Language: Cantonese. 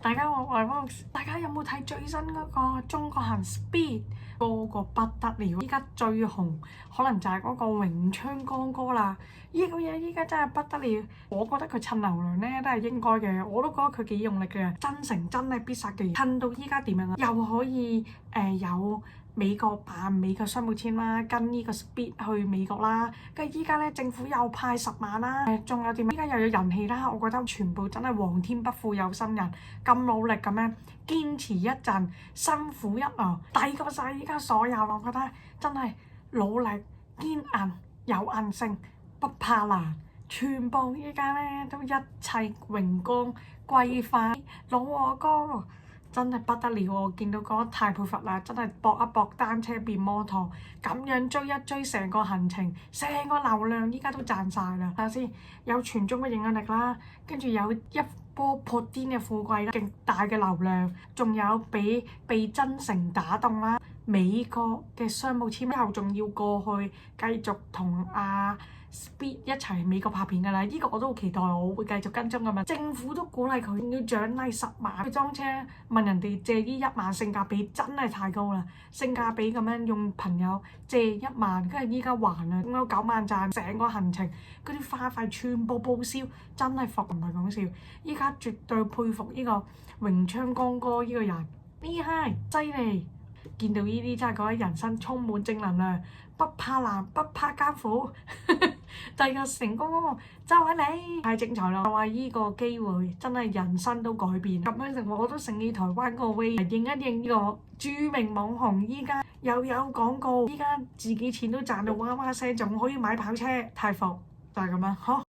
大家有冇睇最新嗰個中國行 Speed 嗰個不得了？依家最紅可能就係嗰個榮昌江歌啦。呢個嘢依家真係不得了，我覺得佢趁流量咧都係應該嘅，我都覺得佢幾用力嘅，真誠真係必殺技。趁到依家點樣啊？又可以有美國辦美國商務簽啦，跟呢個 Speed 去美國啦，跟住依家咧政府又派10萬啦，仲有點？依家又有人氣啦，我覺得全部真係皇天不負有心人，咁努力咁樣堅持一陣，辛苦一輪，抵過晒依家所有，我覺得真係努力堅韌有韌性，不怕難，全部依家咧都一切榮光歸翻老我哥。真係不得了，我見到嗰個太佩服啦！真係搏一搏單車變摩托，咁樣追一追成個行程，成個流量依家都賺晒啦！睇下先，有全中嘅影響力啦，跟住有一波破癲嘅富貴啦，勁大嘅流量，仲有被真誠打動啦，美國嘅商務簽之後仲要過去繼續同Speed 一齊美國拍片㗎啦，呢個我都好期待，我會繼續跟蹤㗎嘛。政府都鼓勵佢要獎勵10萬去裝車，問人哋借呢1萬，性價比真係太高啦！性價比咁樣用朋友借1萬，跟住依家還啊，咁有9萬賺，成個行程嗰啲花費全部報銷，真係服唔係講笑。依家絕對佩服呢個榮昌江歌呢個人，厲害犀利！見到呢啲真係覺得人生充滿正能量，不怕難，不怕艱苦。第二個成功喎，就係你，太精彩啦！就係依個機會，真係人生都改變。咁樣成我都醒起台灣個 way，應一應呢個著名網紅，依家又有廣告，依家自己錢都賺到哇哇聲，仲可以買跑車，太服就係咁樣，好。